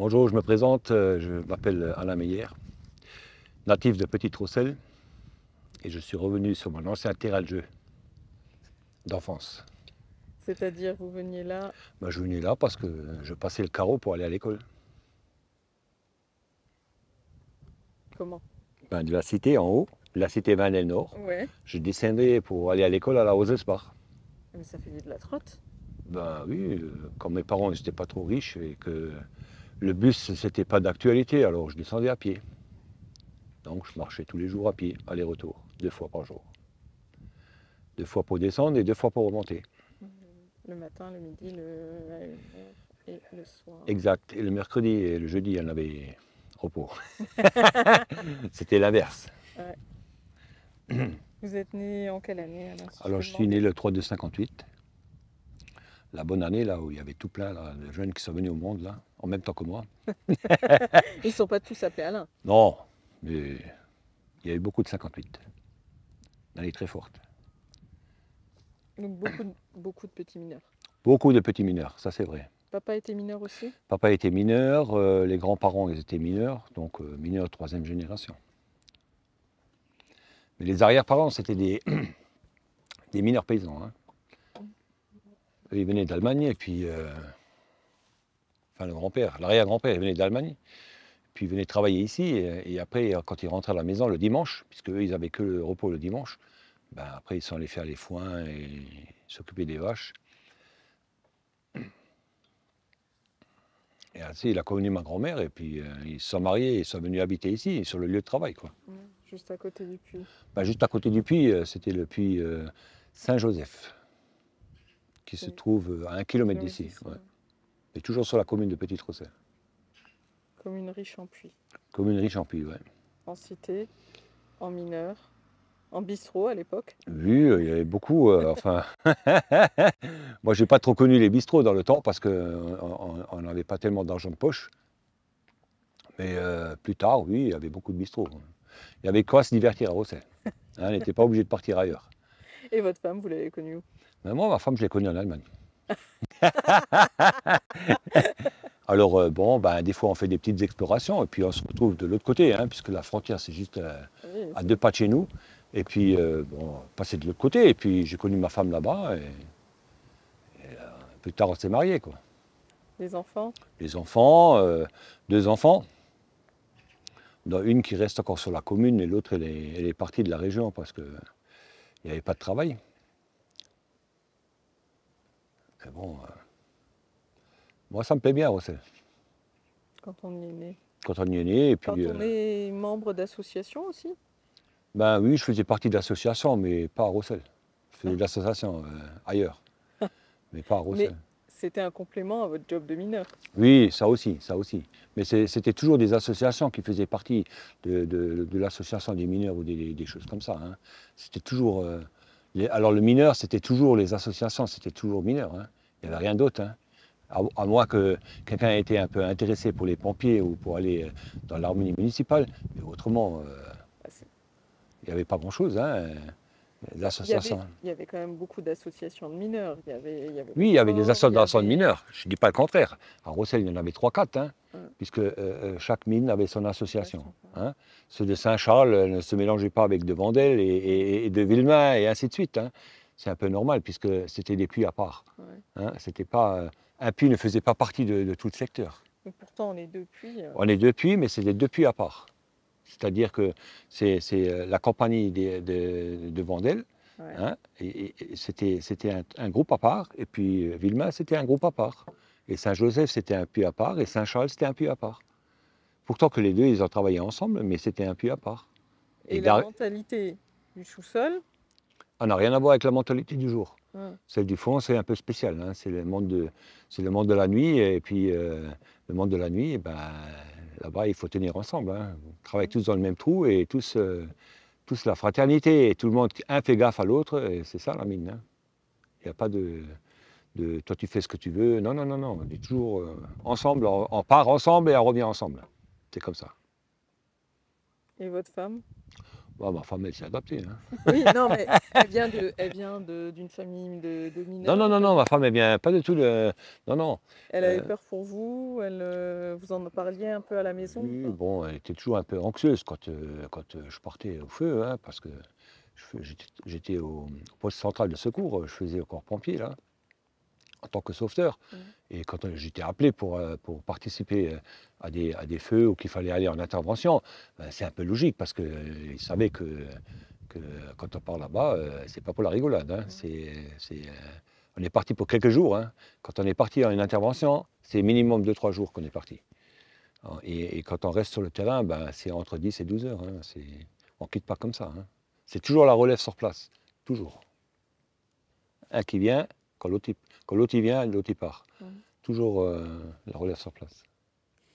Bonjour, je me présente, je m'appelle Alain Meyer, natif de Petite-Rosselle, et je suis revenu sur mon ancien terrain de jeu d'enfance. C'est-à-dire, vous veniez là, Ben, je venais là parce que je passais le carreau pour aller à l'école. comment? Ben, de la cité en haut, de la cité Vannes-Nord, Ouais. je descendais pour aller à l'école à la Rosesbar. Mais ça faisait de la trotte. Ben oui, quand mes parents n'étaient pas trop riches et que le bus c'était pas d'actualité, alors je descendais à pied. Donc je marchais tous les jours à pied, aller-retour, 2 fois par jour. 2 fois pour descendre et 2 fois pour remonter. Le matin, le midi, et le soir. Exact. Et le mercredi et le jeudi, elle avait repos. C'était l'inverse. Ouais. Vous êtes né en quelle année, alors, si je Alors peux je suis né demander? le 3 de 58, la bonne année là où il y avait tout plein là, de jeunes qui sont venus au monde là, en même temps que moi. Ils ne sont pas tous appelés Alain. Non, mais il y a eu beaucoup de 58. Elle est très forte. Donc beaucoup de petits mineurs. Beaucoup de petits mineurs, ça c'est vrai. Papa était mineur aussi? Papa était mineur, les grands-parents ils étaient mineurs, donc mineurs de troisième génération. Mais les arrière-parents c'était des mineurs paysans, hein. Eux, ils venaient d'Allemagne et puis enfin le grand-père, l'arrière-grand-père, il venait d'Allemagne, puis il venait travailler ici, et après, quand il rentrait à la maison le dimanche, puisque eux, ils avaient que le repos le dimanche, ben, après, ils sont allés faire les foins et s'occuper des vaches. Et ainsi, il a connu ma grand-mère, et puis ils se sont mariés, ils sont venus habiter ici, sur le lieu de travail, quoi. Juste à côté du puits. Ben, juste à côté du puits, c'était le puits Saint-Joseph, qui se C'est trouve à 1 kilomètre kilomètre d'ici, d'ici, ouais. ouais. Et toujours sur la commune de Petite-Rosselle. Comme une riche en puits. Commune riche en puits, ouais. En cité, en mineur, en bistrot à l'époque. Oui, il y avait beaucoup, enfin, moi j'ai pas trop connu les bistrots dans le temps parce qu'on n'avait pas tellement d'argent de poche. Mais plus tard, oui, il y avait beaucoup de bistrots. Il y avait quoi se divertir à Rossel. Hein, on n'était pas obligé de partir ailleurs. Et votre femme, vous l'avez connue où? Mais moi, ma femme, je l'ai connue en Allemagne. Alors bon, ben, des fois on fait des petites explorations et puis on se retrouve de l'autre côté, hein, puisque la frontière c'est juste Oui, à 2 pas de chez nous. Et puis bon, passer de l'autre côté. Et puis j'ai connu ma femme là-bas et plus tard on s'est mariés, quoi. des enfants. Les enfants, 2 enfants, dont une qui reste encore sur la commune et l'autre elle est partie de la région parce qu'il n'y avait pas de travail. Mais bon, moi ça me plaît bien, Rossel. Quand on y est né. Quand on y est né, et puis, Quand on est membre d'association aussi? ben oui, je faisais partie de l'association, mais pas à Rossel. Je faisais Ah, de l'association ailleurs, mais pas à mais Rossel. c'était un complément à votre job de mineur. Oui, ça aussi, ça aussi. Mais c'était toujours des associations qui faisaient partie de l'association des mineurs ou des choses comme ça, hein. C'était toujours. Alors le mineur, c'était toujours les associations, c'était toujours mineur, hein. Il n'y avait rien d'autre, hein. À moins que quelqu'un ait été un peu intéressé pour les pompiers ou pour aller dans l'harmonie municipale. Mais autrement, Bah, il n'y avait pas grand-chose, hein. bah, L'association. il y avait quand même beaucoup d'associations de mineurs. Il y avait le Oui, il y avait des sport, il y associations de avait... mineurs, je ne dis pas le contraire. À Rossel, il y en avait 3, 4, hein, euh, puisque chaque mine avait son association, association, ouais. hein. Ceux de Saint-Charles ne se mélangeaient pas avec de Vandel et de Villemain et ainsi de suite, hein. C'est un peu normal puisque c'était des puits à part, Ouais. hein. C'était pas, un puits ne faisait pas partie de tout le secteur. Mais pourtant, on est depuis. On est 2 puits, mais c'est des 2 puits à part. C'est-à-dire que c'est la compagnie de Vandel, Ouais. hein, et c'était un groupe à part, et puis Villemain, c'était un groupe à part. Et Saint-Joseph, c'était un puits à part, et Saint-Charles, c'était un puits à part. Pourtant que les deux, ils ont travaillé ensemble, mais c'était un puits à part. Et Et la mentalité du sous-sol, on n'a rien à voir avec la mentalité du jour. hein, Celle du fond, c'est un peu spécial, hein. C'est le monde de la nuit, et puis le monde de la nuit, eh ben, là-bas, il faut tenir ensemble, hein. On travaille hein. tous dans le même trou, et tous la fraternité, et tout le monde, un fait gaffe à l'autre, et c'est ça la mine, hein. Il n'y a pas de toi tu fais ce que tu veux. Non, non, non, non. On est toujours ensemble, on part ensemble et on revient ensemble. C'est comme ça. Et votre femme? Bah, ma femme, elle s'est adaptée, hein. Oui, non, mais d'une famille de Non, mineurs non, ou non, pas non, du ma tout? femme, elle vient pas du tout de non, non, Elle avait heu, peur pour vous? Vous en parliez un peu à la maison ou oui, pas? bon, elle était toujours un peu anxieuse quand, je partais au feu, hein, parce que j'étais au poste central de secours, je faisais le corps pompier, là, en tant que sauveteur. Mmh. Et quand, j'étais appelé pour participer, à des feux ou qu'il fallait aller en intervention, c'est un peu logique parce qu'ils savaient que quand on part là-bas, c'est pas pour la rigolade, hein. Mmh. On est parti pour quelques jours, hein. Quand on est parti en une intervention, c'est minimum 2 3 jours qu'on est parti. Et quand on reste sur le terrain, ben, c'est entre 10 et 12 heures, hein. On quitte pas comme ça, hein. C'est toujours la relève sur place, toujours. Un qui vient, quand l'autre il vient, l'autre il part. Mmh. Toujours, la relève sur place.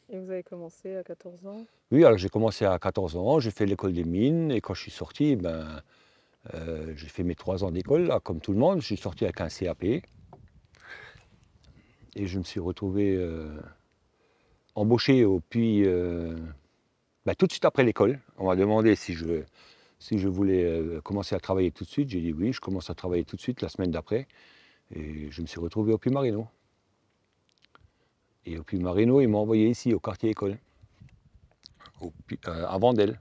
Et vous avez commencé à 14 ans? Oui, alors j'ai commencé à 14 ans, j'ai fait l'école des mines et quand je suis sorti, ben, j'ai fait mes 3 ans d'école là, comme tout le monde. Je suis sorti avec un CAP et je me suis retrouvé, embauché au puits, bah, tout de suite après l'école. On m'a demandé si je voulais, commencer à travailler tout de suite. J'ai dit: «Oui», je commence à travailler tout de suite la semaine d'après et je me suis retrouvé au puits Marino. Et au puits Marino, ils m'ont envoyé ici au quartier école, à Vandel.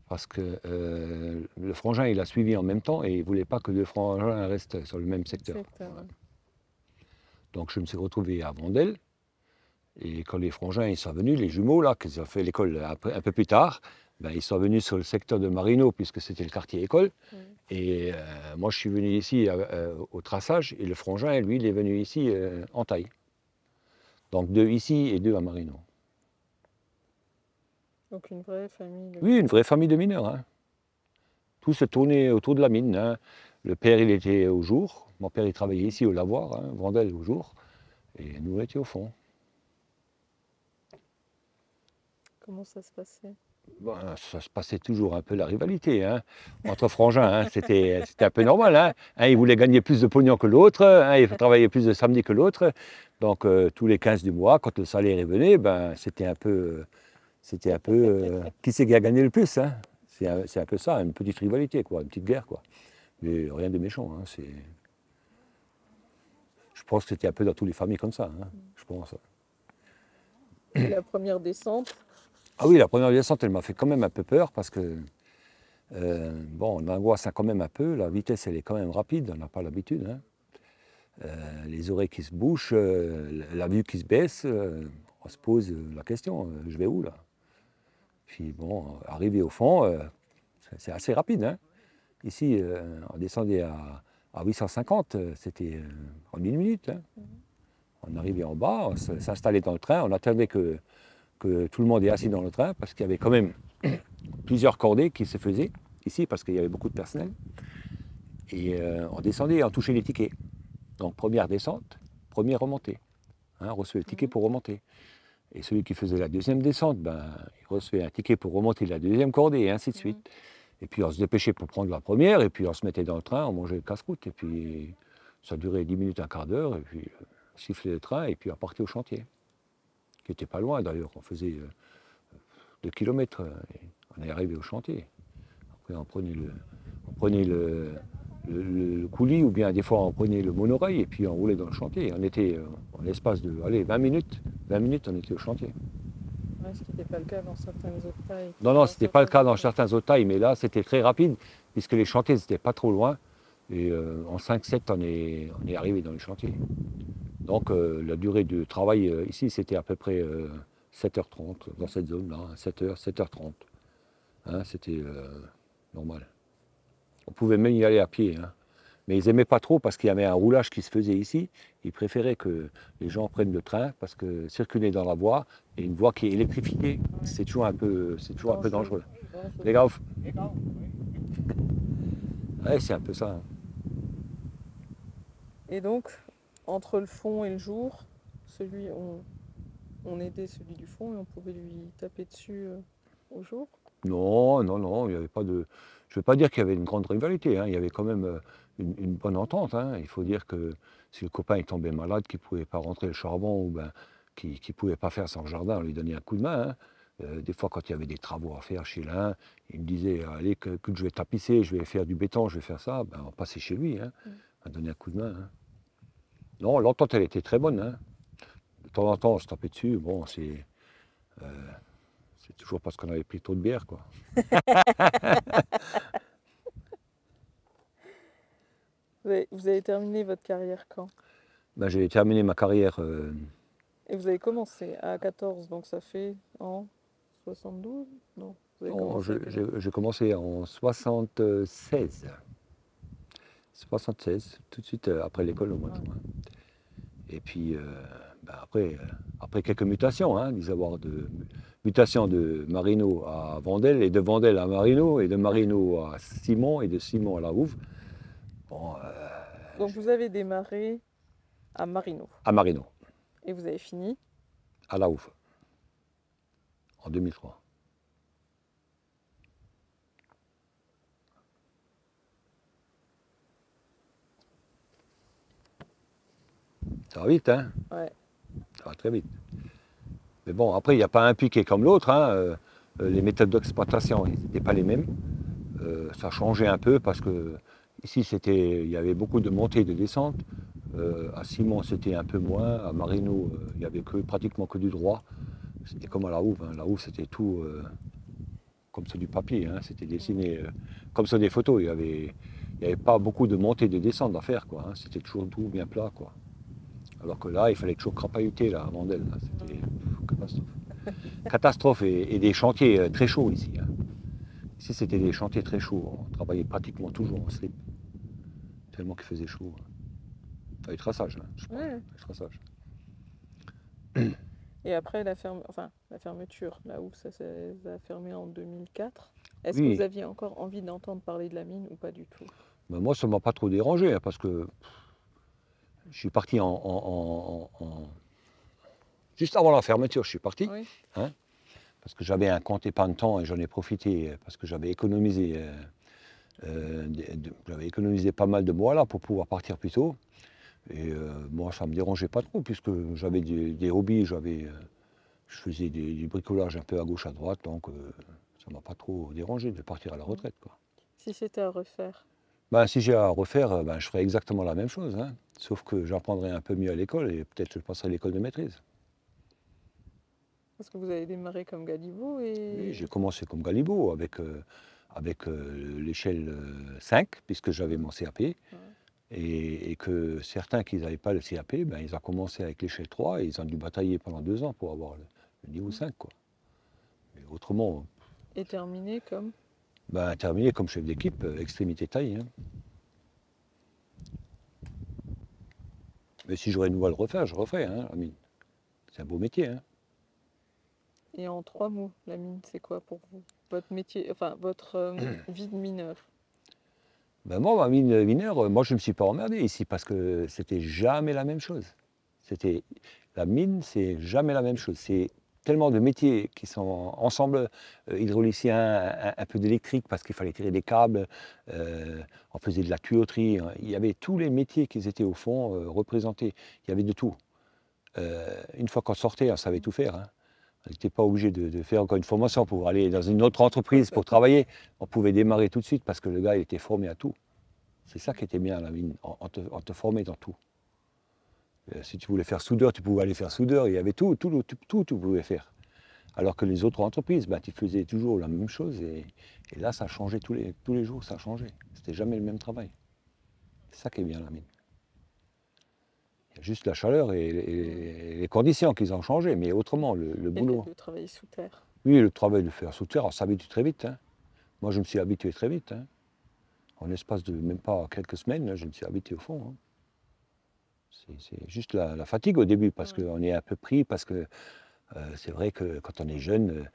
Parce que le frangin, il a suivi en même temps et il ne voulait pas que 2 frangins restent sur le même secteur. Secteur, Voilà. ouais. Donc je me suis retrouvé à Vandel et quand les frangins ils sont venus, les jumeaux là, qui ont fait l'école un peu plus tard, ben, ils sont venus sur le secteur de Marino puisque c'était le quartier école. Mmh. Et moi je suis venu ici au traçage et le frangin, lui, il est venu ici en taille. Donc 2 ici et 2 à Marino. Donc une vraie famille de Oui, une mineurs. vraie famille de mineurs, hein. Tout se tournait autour de la mine, hein. Le père, il était au jour. Mon père, il travaillait Mmh. ici au lavoir, hein, Vandel au jour. Et nous, on était au fond. Comment ça se passait? Ben, ça se passait toujours un peu la rivalité, hein, entre frangins, hein. C'était un peu normal, hein. Un, il voulait gagner plus de pognon que l'autre, un, il travaillait plus de samedi que l'autre. Donc, tous les 15 du mois, quand le salaire est venu, ben, c'était un peu qui c'est qui a gagné le plus, hein. C'est un peu ça, une petite rivalité, quoi, une petite guerre, quoi. Mais rien de méchant, hein. Je pense que c'était un peu dans toutes les familles comme ça, hein, Mmh. je pense. Et la première descente? Ah oui, la première descente, elle m'a fait quand même un peu peur parce que, bon, on angoisse quand même un peu. La vitesse, elle est quand même rapide, on n'a pas l'habitude, hein. Les oreilles qui se bouchent, la vue qui se baisse, on se pose la question, je vais où là? Puis bon, arrivé au fond, c'est assez rapide, hein. Ici, on descendait à 850, c'était en 1 minute, hein. Mmh. On arrivait en bas, on s'installait dans le train, on attendait que tout le monde est assis dans le train parce qu'il y avait quand même plusieurs cordées qui se faisaient ici parce qu'il y avait beaucoup de personnel. Et on descendait et on touchait les tickets. Donc première descente, première remontée, hein, on recevait le ticket Mmh. pour remonter. Et celui qui faisait la deuxième descente, ben, il recevait un ticket pour remonter la deuxième cordée et ainsi de Mmh. suite. Et puis on se dépêchait pour prendre la première et puis on se mettait dans le train, on mangeait le casse-croûte et puis ça durait 10 minutes, un quart d'heure et puis sifflait le train et puis on partait au chantier, qui était pas loin d'ailleurs, on faisait 2 kilomètres et on est arrivé au chantier. Après, on prenait le coulis ou bien des fois on prenait le monorail et puis on roulait dans le chantier. On était en l'espace de 20 minutes, on était au chantier. Ouais, ce qui n'était pas le cas dans certaines autres tailles. Non, non, Dans ce n'était pas le certaines cas autres dans tailles. certains autres tailles, mais là c'était très rapide puisque les chantiers n'étaient pas trop loin. Et en 5-7, on est arrivé dans les chantiers. Donc la durée de travail ici, c'était à peu près 7h30 dans cette zone-là, 7h, 7h30. Hein, c'était normal. On pouvait même y aller à pied, hein. Mais ils n'aimaient pas trop parce qu'il y avait un roulage qui se faisait ici. Ils préféraient que les gens prennent le train parce que circuler dans la voie et une voie qui est électrifiée, c'est toujours un peu Dangereux. dangereux. Dangereux. Les gars, ouais, c'est un peu ça, hein. Et donc, entre le fond et le jour, on aidait celui du fond et on pouvait lui taper dessus au jour. Non, non, non, il n'y avait pas de. Je ne veux pas dire qu'il y avait une grande rivalité, hein. Il y avait quand même une bonne entente, hein. Il faut dire que si le copain est tombé malade, qu'il ne pouvait pas rentrer le charbon ou ben, qu'il ne pouvait pas faire son jardin, on lui donnait un coup de main, hein. Des fois, quand il y avait des travaux à faire chez l'un, il me disait, allez, que je vais tapisser, je vais faire du béton, je vais faire ça. Ben, on passait chez lui, hein, à donner un coup de main. Hein. Non, l'entente, elle était très bonne. Hein. De temps en temps, on se tapait dessus. Bon, c'est toujours parce qu'on avait pris trop de bière, quoi. Vous avez terminé votre carrière quand? Ben, j'ai terminé ma carrière. Et vous avez commencé à 14, donc ça fait en 72? Non, vous avez Non, commencé à quel âge? j'ai commencé en 76. 76, tout de suite après l'école au mois de juin. Et puis ben après quelques mutations, hein, des avoirs de mutation de Marino à Vendel, et de Vendel à Marino, et de Marino à Simon, et de Simon à La Houve. Bon, Donc vous avez démarré à Marino à Marino, et vous avez fini. à La Houve, en 2003. Ça va vite, hein? Ouais. Ça va très vite. Mais bon, après, il n'y a pas un puits qui est comme l'autre. Hein. Les méthodes d'exploitation n'étaient pas les mêmes. Ça changeait un peu parce que ici, il y avait beaucoup de montées et de descentes. À Simon, c'était un peu moins. À Marino, il n'y avait pratiquement que du droit. C'était comme à La Houve. Hein. La Houve, c'était tout comme sur du papier. Hein. C'était dessiné comme sur des photos. Il n'y avait pas beaucoup de montées et de descentes à faire. Quoi, hein. C'était toujours tout bien plat. Quoi. Alors que là, il fallait toujours crapahuter là, avant d'elle. C'était catastrophe. Catastrophe et des chantiers très chauds ici. Hein. Ici, c'était des chantiers très chauds. On travaillait pratiquement toujours en slip. Tellement qu'il faisait chaud. Les traçages, hein, je parle. Ouais. Les traçages. Et après la fermeture, là où ça a fermé en 2004, est-ce que vous Oui, aviez encore envie d'entendre parler de la mine ou pas du tout? ben moi, ça ne m'a pas trop dérangé, hein, parce que je suis parti juste avant la fermeture, je suis parti, Oui. hein, parce que j'avais un compte épargne-temps et j'en ai profité parce que j'avais économisé, j'avais économisé pas mal de mois là pour pouvoir partir plus tôt. Et moi, ça ne me dérangeait pas trop, puisque j'avais des hobbies, je faisais du bricolage un peu à gauche, à droite, donc ça ne m'a pas trop dérangé de partir à la retraite. Quoi. Si c'était à refaire, Ben, si j'ai à refaire, ben, je ferais exactement la même chose, hein, sauf que j'apprendrai un peu mieux à l'école et peut-être je passerai l'école de maîtrise. parce que vous avez démarré comme Galibo Oui, et... j'ai commencé comme Galibo avec l'échelle 5, puisque j'avais mon CAP, Ouais. et que certains qui n'avaient pas le CAP, ben, ils ont commencé avec l'échelle 3 et ils ont dû batailler pendant 2 ans pour avoir le niveau 5. Quoi. Mais autrement, Et terminé comme... ben, terminé comme chef d'équipe, extrémité taille. Hein. Mais si j'aurais une nouveau à le refaire, je referais, hein, la mine. C'est un beau métier. Hein. Et en 3 mots, la mine, c'est quoi pour vous? Votre métier, enfin votre vie de mineur. Ben moi, ma mine mineure, moi je ne me suis pas emmerdé ici parce que c'était jamais la même chose. C'était la mine, c'est jamais la même chose. C'est tellement de métiers qui sont ensemble, hydraulicien, un peu d'électrique parce qu'il fallait tirer des câbles, on faisait de la tuyauterie, hein. Il y avait tous les métiers qui étaient au fond représentés. Il y avait de tout. Une fois qu'on sortait, on savait tout faire. Hein. On n'était pas obligé de faire encore une formation pour aller dans une autre entreprise pour travailler. On pouvait démarrer tout de suite parce que le gars il était formé à tout. C'est ça qui était bien à la mine, on te formait dans tout. Si tu voulais faire soudeur, tu pouvais aller faire soudeur, il y avait tout tu pouvais faire. Alors que les autres entreprises, ben, tu faisais toujours la même chose et là ça changeait tous les jours, ça changeait. C'était jamais le même travail. C'est ça qui est bien à la mine. Il y a juste la chaleur et les conditions qui ont changé, mais autrement, le Et le fait boulot. de travailler sous terre. Oui, le travail de faire sous terre, on s'habitue très vite. Hein. Moi, je me suis habitué très vite. Hein. En l'espace de même pas quelques semaines, je me suis habitué au fond. Hein. C'est juste la fatigue au début, parce Ouais. qu'on est un peu pris, parce que c'est vrai que quand on est jeune,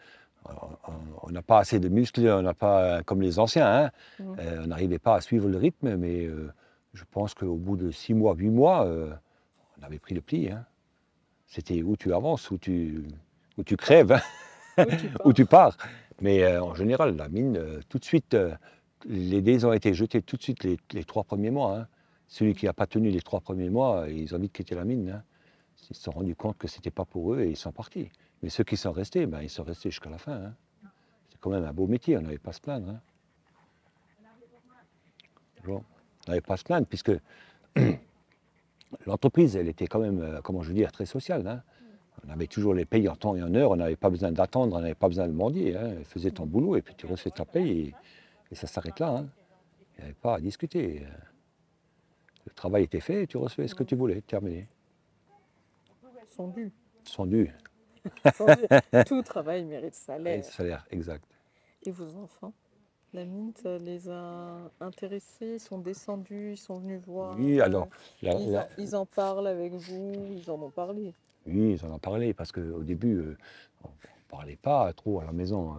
on n'a pas assez de muscles, on n'a pas comme les anciens. Hein. Mhm. On n'arrivait pas à suivre le rythme, mais je pense qu'au bout de 6 mois, 8 mois, on avait pris le pli. Hein. C'était où tu avances, où tu crèves. Hein. Où tu Où tu pars. pars. Mais en général, la mine, tout de suite, les dés ont été jetés tout de suite les 3 premiers mois. Hein. Celui qui n'a pas tenu les 3 premiers mois, ils ont vite quitté la mine. Hein. Ils se sont rendus compte que ce n'était pas pour eux et ils sont partis. Mais ceux qui sont restés, ben, ils sont restés jusqu'à la fin. Hein. C'est quand même un beau métier, on n'avait pas à se plaindre. Hein. Bon, on n'avait pas à se plaindre puisque l'entreprise, elle était quand même, comment je veux dire, très sociale. Hein. On avait toujours les payes en temps et en heure, on n'avait pas besoin d'attendre, on n'avait pas besoin de mendier. Hein. Faisais ton boulot et puis tu recevais ta paye et ça s'arrête là. Hein. Il n'y avait pas à discuter. Le travail était fait et tu recevais ce que tu voulais, terminé. Sans dû. Sans dû. Sans dû. Tout travail mérite salaire. Salaire, exact. Et vos enfants? La mine, ça les a intéressés, ils sont descendus, ils sont venus voir. Oui, alors, ils en parlent avec vous, ils en ont parlé. Oui, ils en ont parlé parce qu'au début, on ne parlait pas trop à la maison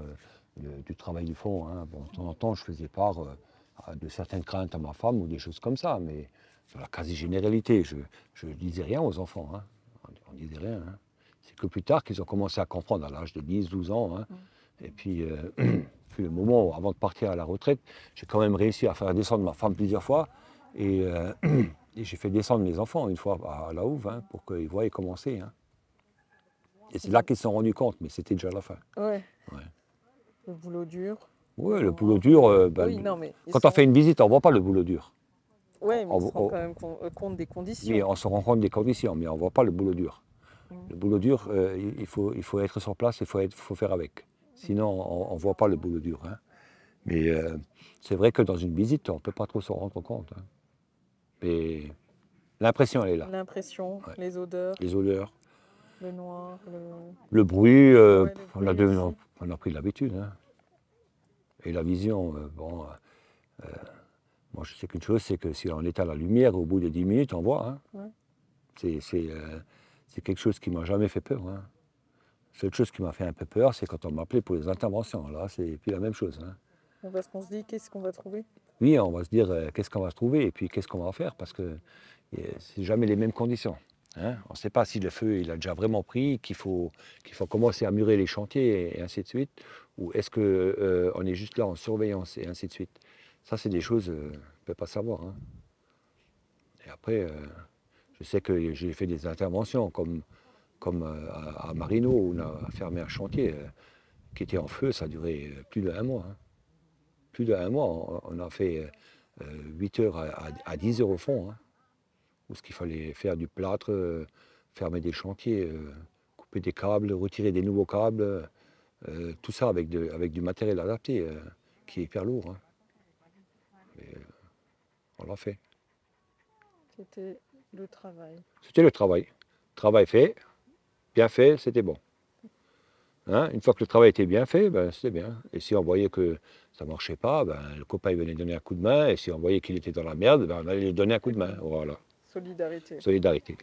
du travail du fond. Hein. Bon, de temps en temps, je faisais part de certaines craintes à ma femme ou des choses comme ça, mais sur la quasi-généralité, je ne disais rien aux enfants. Hein. On ne disait rien. Hein. C'est que plus tard qu'ils ont commencé à comprendre à l'âge de 10, 12 ans. Hein. Et puis, puis, le moment où, avant de partir à la retraite, j'ai quand même réussi à faire descendre ma femme plusieurs fois. Et j'ai fait descendre mes enfants une fois à la houve hein, pour qu'ils voient commencer. Hein. Et c'est là qu'ils se sont rendus compte, mais c'était déjà la fin. Ouais. Le boulot dur. Oui, le boulot dur. Oui, non, mais quand on fait une visite, on ne voit pas le boulot dur. Oui, mais on se rend quand même compte des conditions. Oui, on se rend compte des conditions, mais on ne voit pas le boulot dur. Le boulot dur, il faut être sur place, il faut faire avec. Sinon, on ne voit pas le boulot dur. Hein. Mais c'est vrai que dans une visite, on ne peut pas trop s'en rendre compte. Hein. Mais l'impression, elle est là. L'impression, ouais. Les odeurs. Les odeurs. Le noir, le bruit, ouais, on a pris l'habitude. Hein. Et la vision, moi je sais qu'une chose, c'est que si on est à la lumière, au bout de 10 minutes, on voit. Hein. Ouais. C'est quelque chose qui ne m'a jamais fait peur. Hein. La seule chose qui m'a fait un peu peur, c'est quand on m'appelait pour les interventions. Là, c'est plus la même chose. Hein. Parce qu'on se dit, qu'est-ce qu'on va trouver? Oui, on va se dire, qu'est-ce qu'on va trouver et puis qu'est-ce qu'on va faire, parce que c'est jamais les mêmes conditions. Hein. On ne sait pas si le feu il a déjà vraiment pris, qu'il faut commencer à murer les chantiers et ainsi de suite, ou est-ce qu'on est juste là en surveillance et ainsi de suite. Ça, c'est des choses qu'on ne peut pas savoir. Hein. Et après, je sais que j'ai fait des interventions comme à Marino, où on a fermé un chantier qui était en feu, ça a duré plus d'1 mois. Hein. Plus d'1 mois, on a fait 8 heures à 10 heures au fond. Hein. Où ce qu'il fallait faire du plâtre, fermer des chantiers, couper des câbles, retirer des nouveaux câbles, tout ça avec du matériel adapté, qui est hyper lourd. Hein. Mais, on l'a fait. C'était le travail. C'était le travail. Travail fait, bien fait, c'était bon. Hein, une fois que le travail était bien fait, ben, c'était bien. Et si on voyait que ça ne marchait pas, ben, le copain il venait donner un coup de main, et si on voyait qu'il était dans la merde, ben, on allait lui donner un coup de main. Voilà. Solidarité. Solidarité.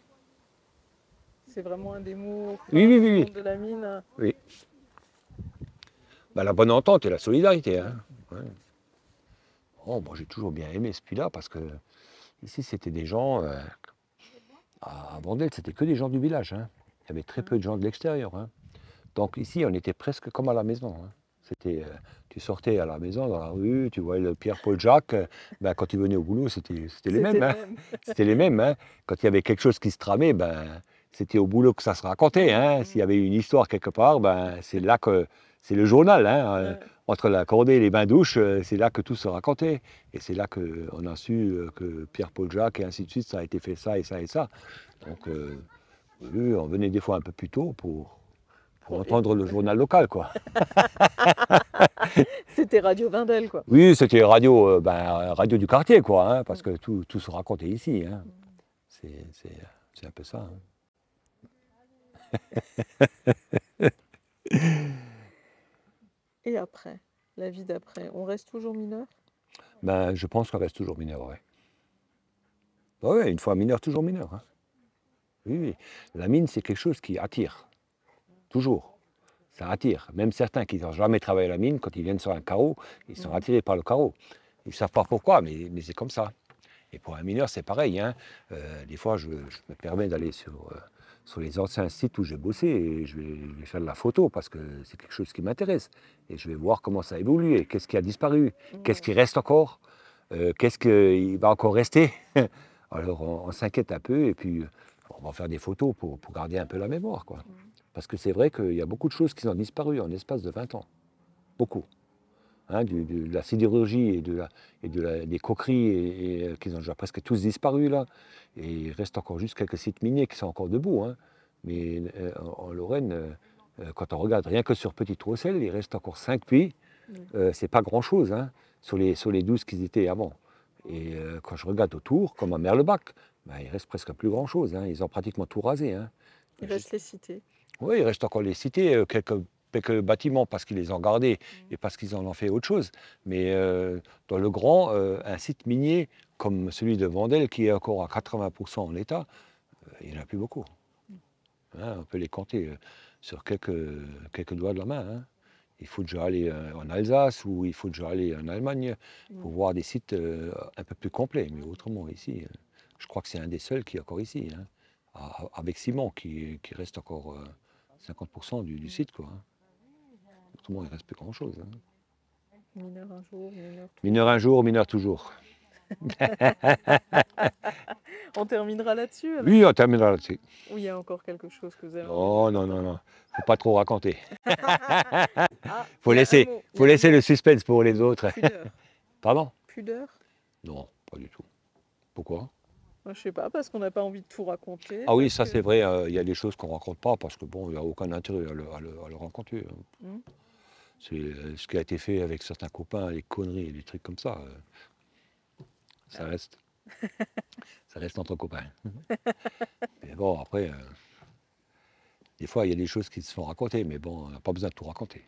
C'est vraiment un des mots oui. De la mine. Oui. Ben, la bonne entente et la solidarité. Hein. Ouais. Oh, moi, j'ai toujours bien aimé ce puits-là parce que ici, c'était des gens. À Bandel, c'était que des gens du village. Hein. Il y avait très peu de gens de l'extérieur. Hein. Donc ici, on était presque comme à la maison. Hein. C'était, tu sortais à la maison, dans la rue, tu voyais le Pierre-Paul-Jacques. Ben, quand tu venais au boulot, c'était les mêmes. Hein. C'était les mêmes. Hein. Quand il y avait quelque chose qui se tramait, ben, c'était au boulot que ça se racontait. Hein. S'il y avait une histoire quelque part, ben, c'est là que c'est le journal. Hein. Entre la cordée et les bains-douches, c'est là que tout se racontait. Et c'est là qu'on a su que Pierre-Paul-Jacques et ainsi de suite, ça a été fait ça et ça et ça. Donc, on venait des fois un peu plus tôt pour entendre le journal local, quoi. C'était Radio Vindel, quoi. Oui, c'était radio du quartier, quoi, hein, parce que tout se racontait ici. Hein. C'est un peu ça. Hein. Et après, la vie d'après, on reste toujours mineur? Ben, je pense qu'on reste toujours mineur, ouais. Oui, une fois mineur, toujours mineur. Hein. Oui. La mine, c'est quelque chose qui attire. Toujours. Ça attire. Même certains qui n'ont jamais travaillé à la mine, quand ils viennent sur un carreau, ils sont attirés par le carreau. Ils ne savent pas pourquoi, mais c'est comme ça. Et pour un mineur, c'est pareil. Hein. Des fois, je me permets d'aller sur les anciens sites où j'ai bossé et je vais faire de la photo parce que c'est quelque chose qui m'intéresse. Et je vais voir comment ça a évolué, qu'est-ce qui a disparu, qu'est-ce qui reste encore, qu'est-ce qui va encore rester. Alors on s'inquiète un peu et puis On va faire des photos pour garder un peu la mémoire, quoi. Mmh. Parce que c'est vrai qu'il y a beaucoup de choses qui ont disparu en l'espace de 20 ans. Beaucoup. Hein, de la sidérurgie des coqueries qui ont déjà presque tous disparu là. Et il reste encore juste quelques sites miniers qui sont encore debout, hein. Mais en Lorraine, quand on regarde rien que sur Petite Rosselle, il reste encore 5 puits. Oui. C'est pas grand-chose, hein, sur les 12 qu'ils étaient avant. Et quand je regarde autour, comme à Merlebach, ben, il reste presque plus grand-chose, hein. Ils ont pratiquement tout rasé, hein. Il Juste- reste les cités. Oui, il reste encore les cités, quelques bâtiments parce qu'ils les ont gardés et parce qu'ils en ont fait autre chose. Mais dans le grand, un site minier comme celui de Vendel, qui est encore à 80% en état, il n'y en a plus beaucoup. Hein, on peut les compter sur quelques doigts de la main, hein. Il faut déjà aller en Alsace ou il faut déjà aller en Allemagne pour voir des sites un peu plus complets. Mais autrement, ici, je crois que c'est un des seuls qui est encore ici, hein, avec Simon, qui reste encore 50% du site, quoi, hein. Autrement, il ne reste plus grand-chose, hein. Mineur un jour, mineur Mineur un jour, mineur toujours. On terminera là-dessus alors? Oui, on terminera là-dessus. Ou il y a encore quelque chose que vous avez Non, envie de non, non, partager? non. Faut pas trop raconter. Ah, Faut il y a un laisser, mot, il y faut a un laisser mot. le suspense pour les autres. Pudeur. Pardon? Pudeur? Non, pas du tout. Pourquoi? Moi, je sais pas, parce qu'on n'a pas envie de tout raconter, Ah oui, parce ça que... c'est vrai, il y a des choses qu'on ne raconte pas parce que bon, il n'y a aucun intérêt à le raconter, hein. Hmm. C'est ce qui a été fait avec certains copains, les conneries et des trucs comme ça. Ça Ah. reste, ça reste entre copains. Mais bon, après, des fois, il y a des choses qui se font raconter, mais bon, on n'a pas besoin de tout raconter.